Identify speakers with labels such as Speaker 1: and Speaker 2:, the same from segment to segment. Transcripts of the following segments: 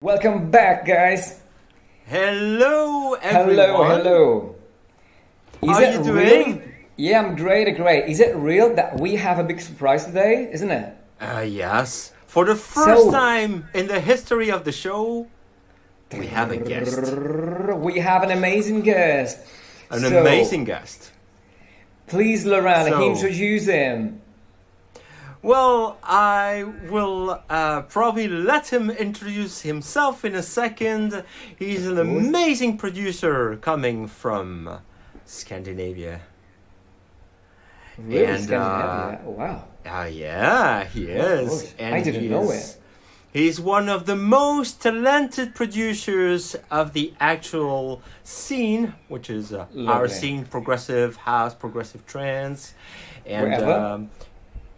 Speaker 1: Welcome back, guys.
Speaker 2: Hello, everyone.
Speaker 1: Hello.
Speaker 2: How are you doing?
Speaker 1: Yeah, I'm great. Is it real that we have a big surprise today, isn't it?
Speaker 2: Yes. For the first time in the history of the show, we have a guest.
Speaker 1: We have an amazing guest.
Speaker 2: Amazing guest.
Speaker 1: Please, Laurent, introduce him.
Speaker 2: Well, I will probably let him introduce himself in a second. He's an amazing producer coming from Scandinavia.
Speaker 1: Really? Scandinavia? Oh, wow.
Speaker 2: Yeah, he is.
Speaker 1: And I didn't know it.
Speaker 2: He's one of the most talented producers of the actual scene, which is our scene, progressive house, progressive trance. And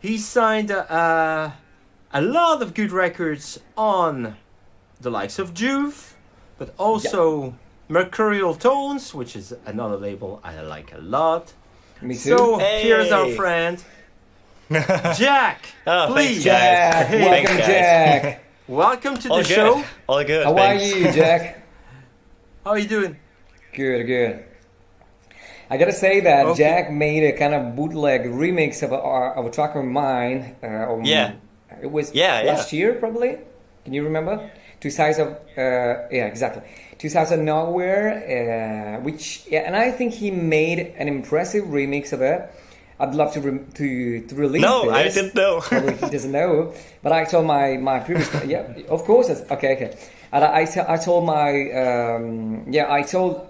Speaker 2: he signed a lot of good records on the likes of Juve, but also Mercurial Tones, which is another label I like a lot.
Speaker 1: Me too.
Speaker 2: So here's our friend, Jack.
Speaker 3: Please.
Speaker 1: Jack. Welcome, Jack.
Speaker 2: Welcome to the show.
Speaker 3: All good.
Speaker 1: How are you, Jack?
Speaker 2: How are you doing?
Speaker 1: Good. I gotta say that Jack made a kind of bootleg remix of a track of mine. It was last year, probably. Can you remember? Two Sides of exactly. Two Sides of Nowhere, and I think he made an impressive remix of it. I'd love to release this.
Speaker 3: No, I didn't know.
Speaker 1: Probably he doesn't know. But I told my previous of course. Okay. And I told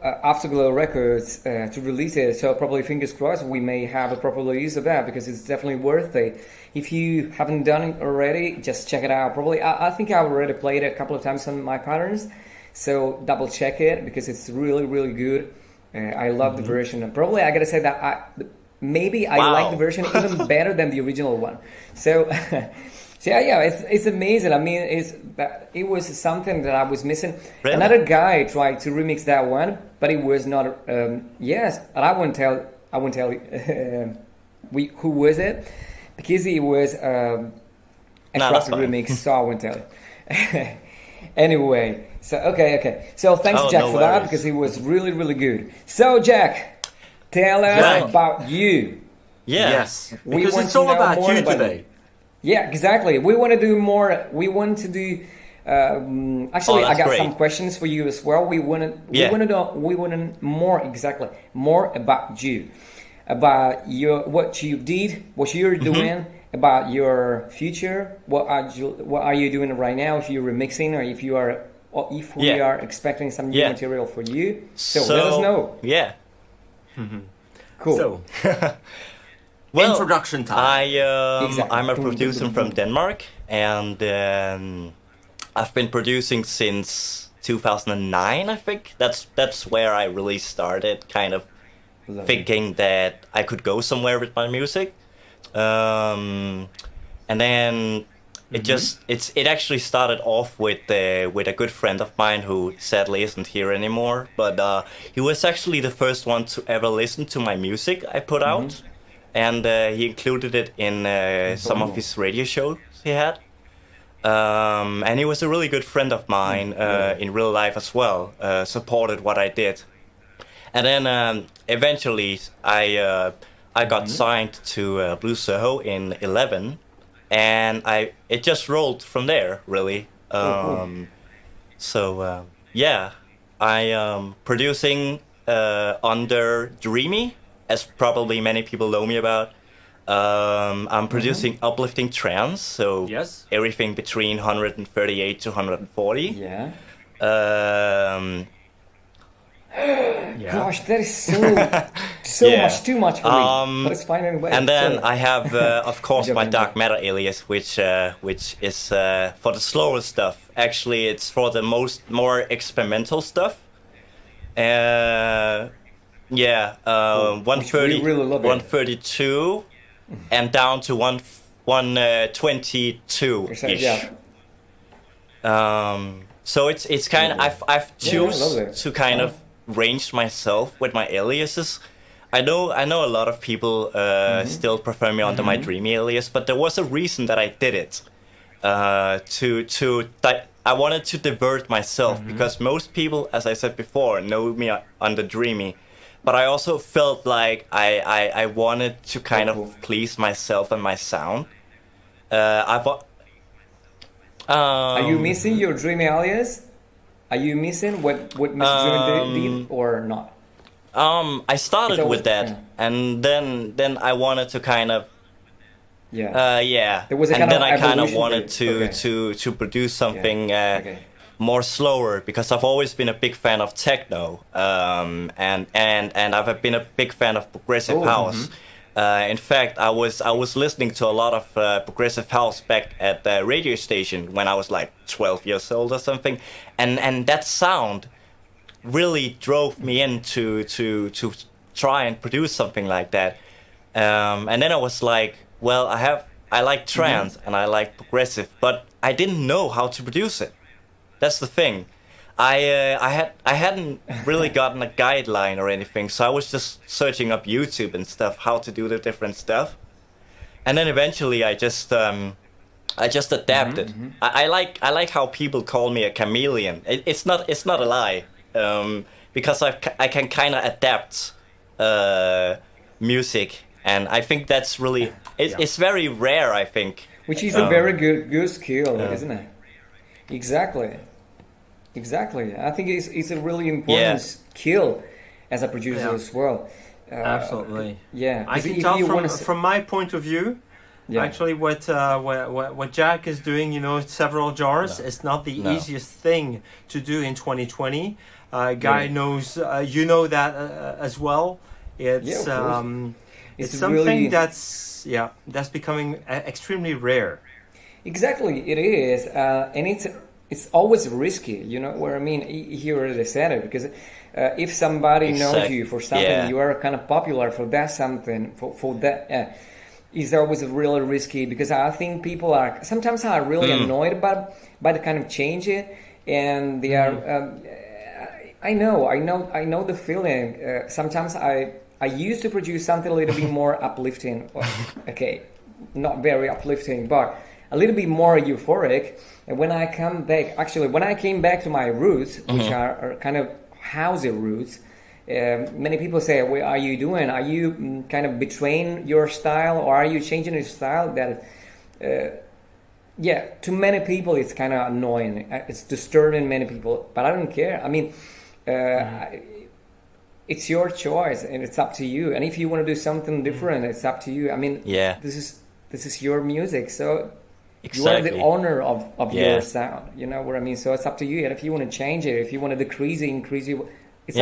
Speaker 1: Afterglow Records to release it. So probably fingers crossed we may have a proper release of that because it's definitely worth it. If you haven't done it already, just check it out. Probably I think I've already played it a couple of times on my patterns. So double check it because it's really good. I love the version. And probably I gotta say that I like the version even better than the original one. So. So it's amazing. I mean, it was something that I was missing.
Speaker 3: Really?
Speaker 1: Another guy tried to remix that one, but it was not. And I won't tell you who was it because it was a crappy remix. So I won't tell you. Anyway, so okay. So thanks, Jack, for that because it was really good. So Jack, tell us about you.
Speaker 3: Yeah.
Speaker 2: Yes, because it's all about you today.
Speaker 1: Yeah, exactly. We want to do more. We want to do. Actually, I got some questions for you as well. We want to more about you, about what you did, what you're doing, about your future. What are you doing right now? If you're remixing, or if we are expecting some new material for you. So let us know.
Speaker 3: Yeah.
Speaker 1: Cool.
Speaker 2: So.
Speaker 3: Well,
Speaker 2: introduction time.
Speaker 3: I'm a producer from Denmark, and I've been producing since 2009. I think that's where I really started, kind of thinking that I could go somewhere with my music. And then it actually started off with a good friend of mine who sadly isn't here anymore. But he was actually the first one to ever listen to my music I put out. And he included it in some of his radio shows he had. And he was a really good friend of mine in real life as well, supported what I did. And then eventually I got signed to Blue Soho in 11, and it just rolled from there, really. So I am producing under Dreamy, as probably many people know me about. I'm producing uplifting trance, so everything between 138 to 140.
Speaker 1: Yeah. Gosh, that is so too much for me. But it's fine anyway.
Speaker 3: And then I have, of course, my dark matter alias, which is for the slower stuff. Actually, it's for the more experimental stuff. 130,
Speaker 1: really love
Speaker 3: 132, and down to 122-ish. So it's kind of I've choose to kind of range myself with my aliases. I know a lot of people still prefer me under my Dreamy alias, but there was a reason that I did it. To I wanted to divert myself because most people, as I said before, know me under Dreamy. But I also felt like I wanted to kind of please myself and my sound.
Speaker 1: Are you missing your Dreamy alias? Are you missing what Mr. Dreamy did or not?
Speaker 3: I started with that, and then I wanted to kind of yeah.
Speaker 1: There was a
Speaker 3: and then I kind of
Speaker 1: evolution
Speaker 3: wanted to produce something more slower because I've always been a big fan of techno, and I've been a big fan of progressive house. In fact, I was listening to a lot of progressive house back at the radio station when I was like 12 years old or something, and that sound really drove me into to try and produce something like that. And then I was like, well, I like trance and I like progressive, but I didn't know how to produce it. That's the thing. I hadn't really gotten a guideline or anything, so I was just searching up YouTube and stuff how to do the different stuff, and then eventually I just adapted. I like how people call me a chameleon. It's not a lie, because I can kind of adapt music, and I think that's really it's very rare. I think,
Speaker 1: which is a very good skill, isn't it? Exactly. I think it's a really important skill as a producer as well.
Speaker 2: Absolutely.
Speaker 1: Yeah.
Speaker 2: I can tell from my point of view, actually what Jack is doing, several jars, is not the easiest thing to do in 2020. Guy knows, that as well. It's something really, that's becoming extremely rare.
Speaker 1: Exactly, it is, and it's always risky, you know what I mean? He already said it, because if somebody knows you for something, you are kind of popular for that something, for that, it's always really risky, because I think people are sometimes really annoyed by the kind of change it, and they are. I know the feeling. Sometimes I used to produce something a little bit more uplifting. Okay, not very uplifting, but a little bit more euphoric. And when I came back to my roots, which are kind of housey roots, many people say, "What are you doing? Are you kind of betraying your style, or are you changing your style?" That, to many people it's kind of annoying. It's disturbing many people, but I don't care. I mean, it's your choice, and it's up to you. And if you want to do something different, it's up to you. I mean, this is your music, so. You are the owner of your sound, you know what I mean? So it's up to you. And if you want to change it, if you want to decrease it, increase it, it's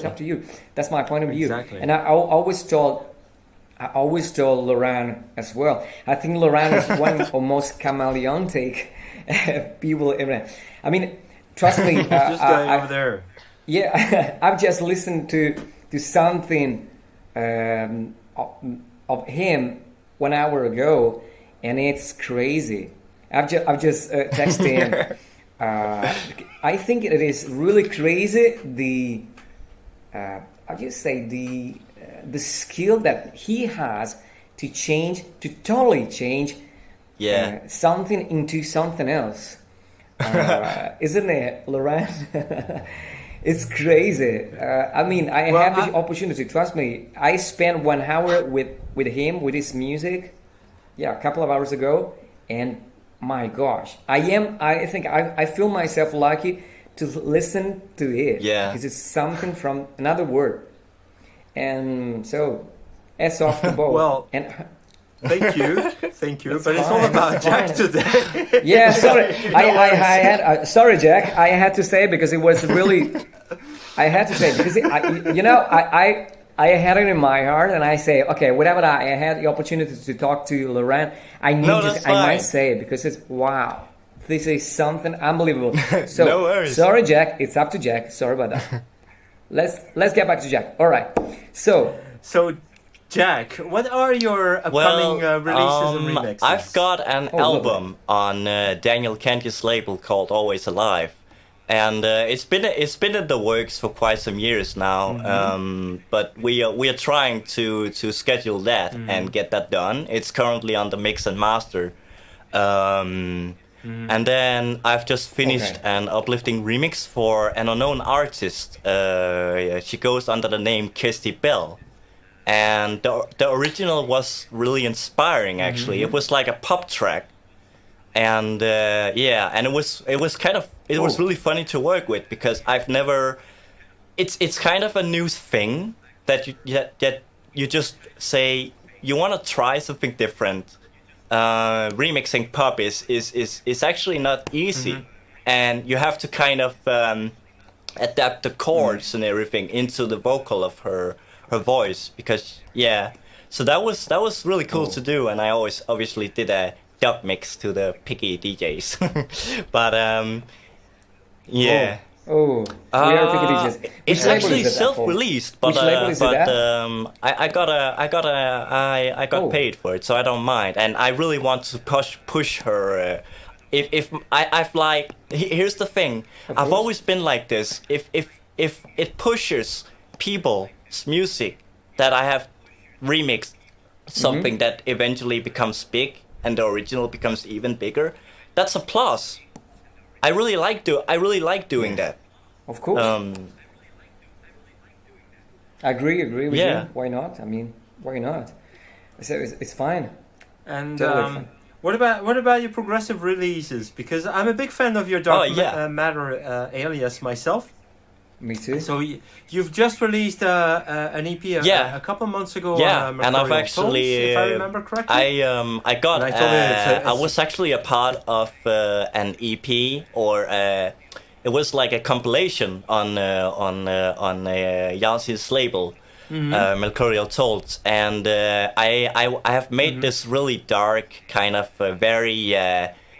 Speaker 1: up to you. That's my point of view.
Speaker 2: Exactly.
Speaker 1: And I always told Laurent as well. I think Laurent is one of the most chameleontic people ever. I mean, trust me.
Speaker 2: This guy over there.
Speaker 1: Yeah, I've just listened to something of him 1 hour ago. And it's crazy. I've just texted him. I think it is really crazy. The skill that he has to totally change something into something else. Isn't it, Laurent? It's crazy. I mean, I had the opportunity. Trust me. I spent 1 hour with him, with his music. Yeah, a couple of hours ago, and my gosh, I feel myself lucky to listen to it.
Speaker 3: Yeah,
Speaker 1: because it's something from another world, and so it's off the boat.
Speaker 2: Well,
Speaker 1: and
Speaker 2: thank you, but it's all about Jack today.
Speaker 1: Yeah, sorry, sorry, Jack. I had to say it because it was really. I had to say it because I had it in my heart, and I say, okay, whatever I had the opportunity to talk to Laurent, I might say it because it's wow, this is something unbelievable. So
Speaker 3: no worries.
Speaker 1: Sorry, Jack, it's up to Jack. Sorry about that. Let's get back to Jack. All right, so
Speaker 2: Jack, what are your upcoming releases and remixes?
Speaker 3: I've got an album on Daniel Kenty's label called Always Alive. And it's been in the works for quite some years now, but we are trying to schedule that and get that done. It's currently on the mix and master, And then I've just finished an uplifting remix for an unknown artist. She goes under the name Kirsty Bell. And the original was really inspiring, actually. It was like a pop track. And and it was kind of, it was really funny to work with, because I've never, it's kind of a new thing that you just say you want to try something different. Remixing pop is actually not easy, and you have to kind of adapt the chords and everything into the vocal of her voice, because so that was really cool to do, and I always obviously did a dub mix to the picky DJs. But we
Speaker 1: are picky DJs.
Speaker 3: It's actually self-released, but I got paid for it, so I don't mind, and I really want to push her. If I've like, here's the thing, I've always been like this. If it pushes people's music that I have remixed something that eventually becomes big, and the original becomes even bigger, that's a plus. I really like doing that.
Speaker 1: Of course. I agree with you. Why not? I mean, why not? It's fine.
Speaker 2: And
Speaker 1: totally fine.
Speaker 2: What about your progressive releases? Because I'm a big fan of your Dark Matter alias myself.
Speaker 1: Me too.
Speaker 2: So you've just released an EP a couple months ago.
Speaker 3: Yeah,
Speaker 2: on
Speaker 3: and I've actually,
Speaker 2: if I remember correctly,
Speaker 3: I was actually a part of an EP, or it was like a compilation on Yasin's label, Mercurial Tolls, and I have made this really dark kind of very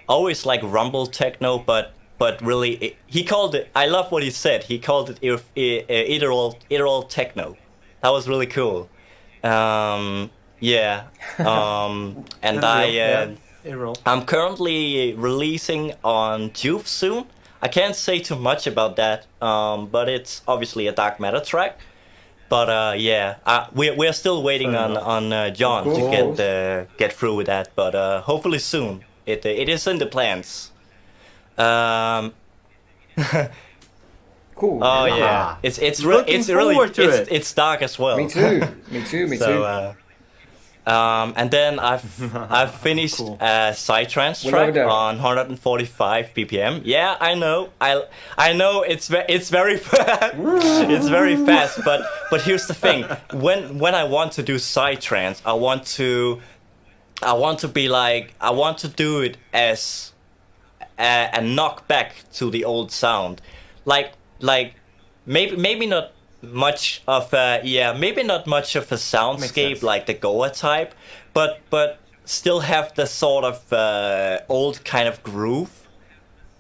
Speaker 3: always like rumble techno, but really, he called it, I love what he said, he called it ethereal techno. That was really cool. And I'm currently releasing on Juve soon. I can't say too much about that, but it's obviously a Dark Matter track. But we're still waiting on John to get through with that, but hopefully soon. It is in the plans.
Speaker 1: Cool.
Speaker 3: Oh yeah, it's dark as well.
Speaker 1: Me too.
Speaker 3: And then I've finished a psytrance track on 145 BPM. Yeah, I know it's very fast. It's very fast, but here's the thing: when I want to do psytrance, I want to do it as a knockback to the old sound, like maybe not much of a soundscape like the Goa type, but still have the sort of old kind of groove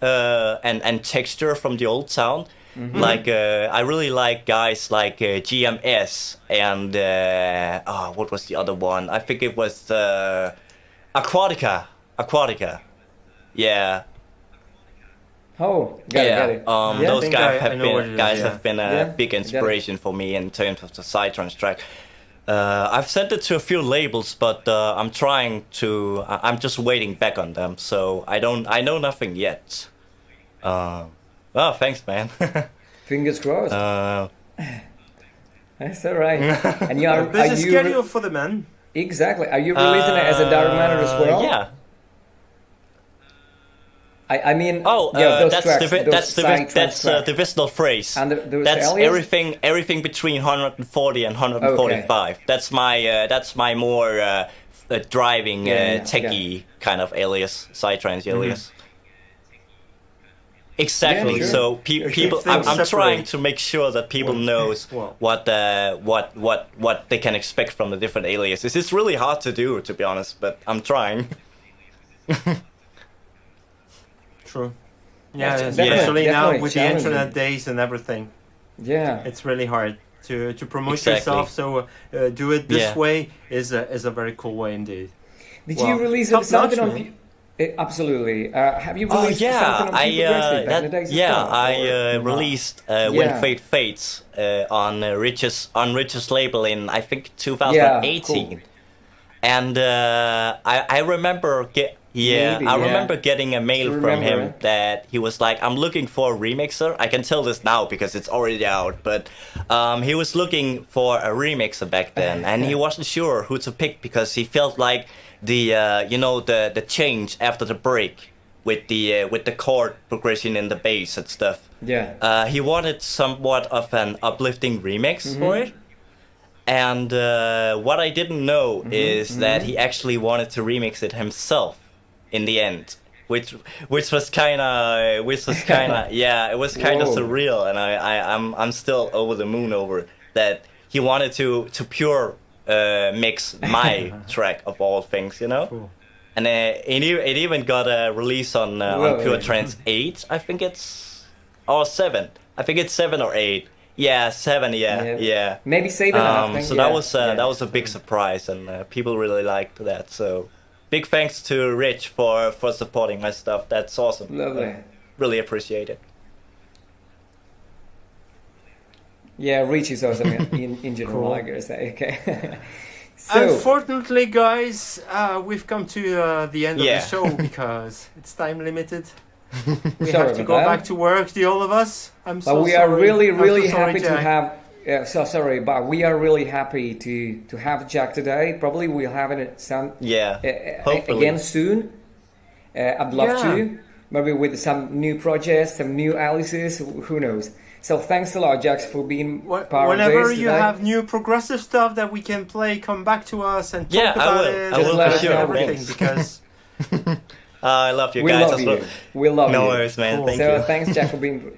Speaker 3: and texture from the old sound. Like I really like guys like GMS and what was the other one? I think it was Aquatica. Yeah.
Speaker 1: Oh, got it.
Speaker 3: Those guys have been a big inspiration for me in terms of the psytrance track. I've sent it to a few labels, but I'm just waiting back on them. So I know nothing yet. Thanks, man.
Speaker 1: Fingers crossed. That's all right. And
Speaker 2: are busy schedule for the man.
Speaker 1: Exactly. Are you releasing it as a Dark Matter as well?
Speaker 3: Yeah.
Speaker 1: I mean,
Speaker 3: that's the divisional phrase.
Speaker 1: And
Speaker 3: that's everything between 140 and 145. Okay. That's my more driving techie kind of alias, psytrance alias. Exactly.
Speaker 1: Yeah, sure.
Speaker 3: So people, I'm trying to make sure that people knows what they can expect from the different aliases. It's really hard to do, to be honest, but I'm trying.
Speaker 2: True. Yeah, especially now with the internet days and everything.
Speaker 1: Yeah,
Speaker 2: it's really hard to promote yourself. So do it this way is a very cool way indeed.
Speaker 1: Did you release something on? Absolutely. Have you released something on Progressive back in the days?
Speaker 3: I released When Fate Fates on Rich's label in I think 2018.
Speaker 1: Yeah, cool.
Speaker 3: And I remember Yeah,
Speaker 1: Maybe,
Speaker 3: I
Speaker 1: yeah.
Speaker 3: remember getting a mail
Speaker 1: Still
Speaker 3: from
Speaker 1: remember
Speaker 3: him
Speaker 1: it.
Speaker 3: that he was like, "I'm looking for a remixer." I can tell this now because it's already out, but he was looking for a remixer back then, and he wasn't sure who to pick because he felt like the change after the break with the chord progression in the bass and stuff.
Speaker 1: Yeah.
Speaker 3: He wanted somewhat of an uplifting remix for it. And what I didn't know is that he actually wanted to remix it himself in the end, which was kind of yeah, it was kind of
Speaker 1: Whoa.
Speaker 3: surreal, and I'm still over the moon over that he wanted to pure mix my track of all things, you know.
Speaker 2: Cool.
Speaker 3: And it even got a release on
Speaker 1: Whoa.
Speaker 3: Pure Trance 8, I think it's, or 7. I think it's 7 or 8. Yeah, 7. Yeah.
Speaker 1: Maybe save it. I think,
Speaker 3: So
Speaker 1: yeah.
Speaker 3: that was a big surprise, and people really liked that. So big thanks to Rich for supporting my stuff. That's awesome.
Speaker 1: Lovely.
Speaker 3: Really appreciate it.
Speaker 1: Yeah, Rich is awesome in general,
Speaker 2: Cool.
Speaker 1: I guess. Okay. So,
Speaker 2: Unfortunately, guys, we've come to the end of
Speaker 3: Yeah.
Speaker 2: the show because it's time limited. We
Speaker 1: sorry
Speaker 2: have to
Speaker 1: about
Speaker 2: go
Speaker 1: that.
Speaker 2: back to work, the all of us. I'm so
Speaker 1: But we
Speaker 2: sorry.
Speaker 1: are really,
Speaker 2: I'm so
Speaker 1: really
Speaker 2: sorry,
Speaker 1: happy to
Speaker 2: Jack.
Speaker 1: have. So sorry, but we are really happy to have Jack today. Probably we'll have it some
Speaker 3: Yeah. Hopefully.
Speaker 1: again soon. I'd love
Speaker 2: Yeah.
Speaker 1: to. Maybe with some new projects, some new Alices. Who knows? So thanks a lot, Jack, for being part of
Speaker 2: Whenever
Speaker 1: this
Speaker 2: you
Speaker 1: today.
Speaker 2: have new progressive stuff that we can play, come back to us and talk
Speaker 3: Yeah, I
Speaker 2: about
Speaker 3: will.
Speaker 2: it.
Speaker 3: I
Speaker 1: will
Speaker 2: let
Speaker 1: for
Speaker 2: us
Speaker 1: sure.
Speaker 2: know everything
Speaker 3: Thanks.
Speaker 2: because
Speaker 3: I love you
Speaker 1: We
Speaker 3: guys
Speaker 1: love
Speaker 3: as
Speaker 1: you.
Speaker 3: well.
Speaker 1: We love
Speaker 3: No
Speaker 1: you.
Speaker 3: worries, man.
Speaker 2: Cool.
Speaker 3: Thank
Speaker 1: So
Speaker 3: you.
Speaker 1: thanks, Jack, for being.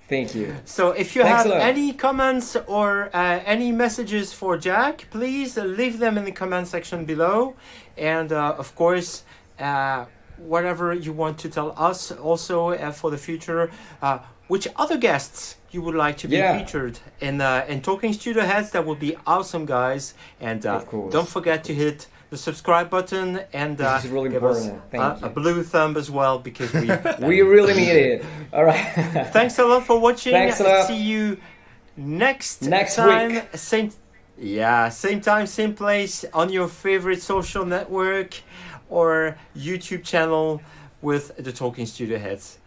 Speaker 1: Thank you.
Speaker 2: So if you
Speaker 1: Thanks
Speaker 2: have
Speaker 1: a lot.
Speaker 2: any comments or any messages for Jack, please leave them in the comment section below. And of course, whatever you want to tell us also for the future, which other guests you would like to be
Speaker 1: Yeah.
Speaker 2: featured in Talking Studio Heads, that would be awesome, guys. And
Speaker 1: Of course.
Speaker 2: don't forget to hit the subscribe button and
Speaker 1: This is really
Speaker 2: give us
Speaker 1: important. Thank
Speaker 2: a
Speaker 1: you.
Speaker 2: blue thumb as well because we
Speaker 1: We really need it. All right.
Speaker 2: Thanks a lot for watching.
Speaker 1: Thanks a lot.
Speaker 2: See you next
Speaker 1: Week.
Speaker 2: Same time, same place on your favorite social network or YouTube channel with the Talking Studio Heads.